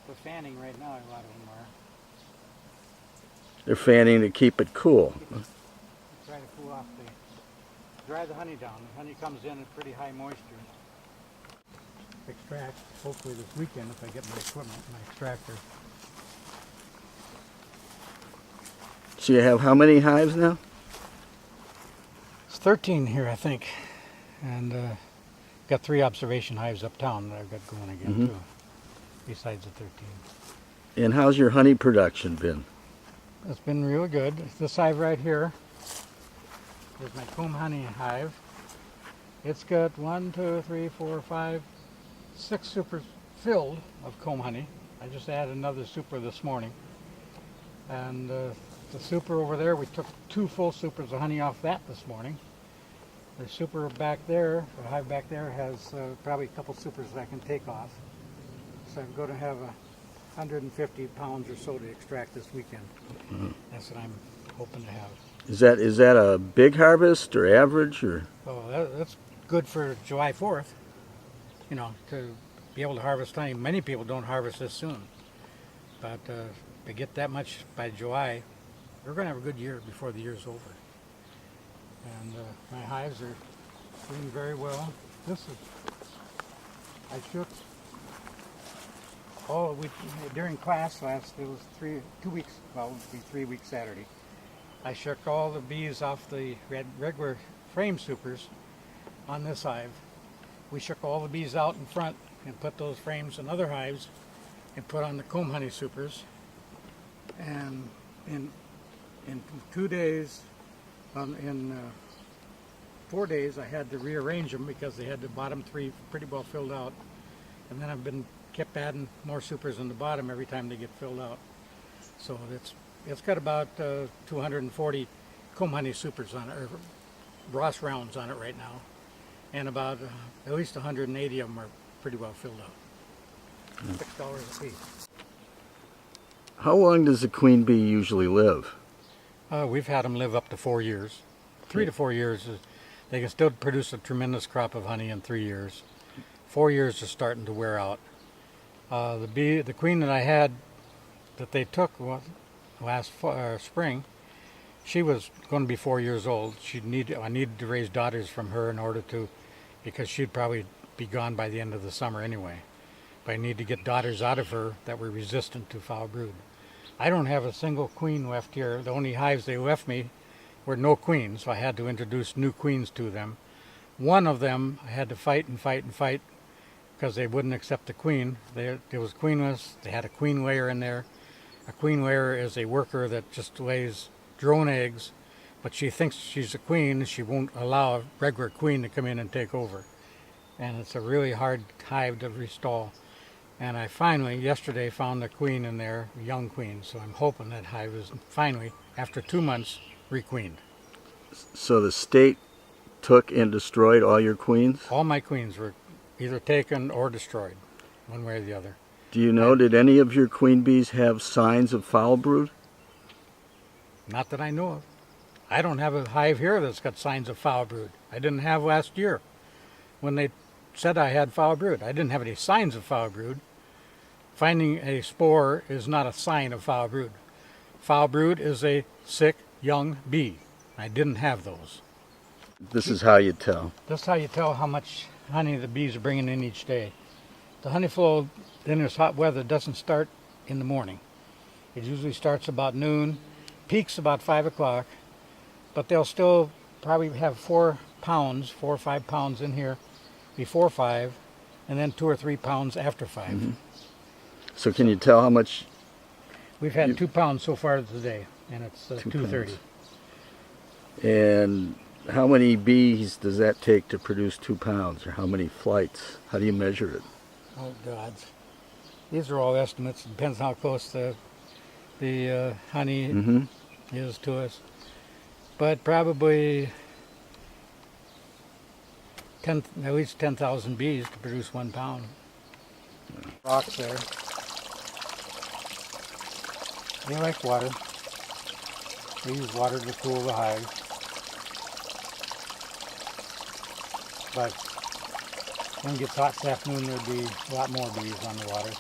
For fanning right now, a lot of them are. They're fanning to keep it cool. Try to cool off dry the honey down. The honey comes in at pretty high moisture. Extract, hopefully this weekend if I get my equipment, my extractor. So you have how many hives now? It's 13 here, I think. And got 3 observation hives uptown that I've got going again too, besides the 13. And how's your honey production been? It's been real good. This hive right here is my comb honey hive. It's got 6 supers filled of comb honey. I just added another super this morning. And the super over there, we took 2 full supers of honey off that this morning. The super back there, the hive back there, has probably a couple supers that I can take off. So I'm going to have 150 pounds or so to extract this weekend. That's what I'm hoping to have. Is that a big harvest or average or? Oh, that's good for July 4th. You know, to be able to harvest honey. Many people don't harvest this soon, but to get that much by July, we're going to have a good year before the year's over. And my hives are doing very well. I shook during class it was 2 weeks, well, it would be 3 weeks Saturday. I shook all the bees off the regular frame supers on this hive. We shook all the bees out in front and put those frames in other hives and put on the comb honey supers. And in 2 days, in 4 days, I had to rearrange them because they had the bottom 3 pretty well filled out. And then I've kept adding more supers in the bottom every time they get filled out. So it's got about 240 comb honey supers on it, or Ross rounds on it right now. And about at least 180 of them are pretty well filled out. $6 a piece. How long does a queen bee usually live? We've had them live up to 4 years. 3 to 4 years. They can still produce a tremendous crop of honey in 3 years. 4 years is starting to wear out. The queen that I had, that they took last spring, she was going to be 4 years old. I needed to raise daughters from her in order to, because she'd probably be gone by the end of the summer anyway. But I need to get daughters out of her that were resistant to foul brood. I don't have a single queen left here. The only hives they left me were no queens, so I had to introduce new queens to them. One of them I had to fight and fight and fight because they wouldn't accept the queen. It was queenless. They had a queen layer in there. A queen layer is a worker that just lays drone eggs, but she thinks she's a queen. She won't allow a regular queen to come in and take over. And it's a really hard hive to restall. And I finally, yesterday, found a queen in there, a young queen. So I'm hoping that hive is finally, after 2 months, requeened. So the state took and destroyed all your queens? All my queens were either taken or destroyed, one way or the other. Do you know, did any of your queen bees have signs of foul brood? Not that I know of. I don't have a hive here that's got signs of foul brood. I didn't have last year when they said I had foul brood. I didn't have any signs of foul brood. Finding a spore is not a sign of foul brood. Foul brood is a sick young bee. I didn't have those. This is how you tell. That's how you tell how much honey the bees are bringing in each day. The honey flow in this hot weather doesn't start in the morning. It usually starts about noon, peaks about 5 o'clock, but they'll still probably have 4 or 5 pounds in here before 5, and then 2 or 3 pounds after 5. So can you tell how much? We've had 2 pounds so far today, and it's 2:30. And how many bees does that take to produce 2 pounds, or how many flights? How do you measure it? Oh, gods. These are all estimates. It depends how close the honey is to us. But probably at least 10,000 bees to produce 1 pound. Rocks there. They like water. They use water to cool the hive. But when it gets hot this afternoon, there'll be a lot more bees on the water.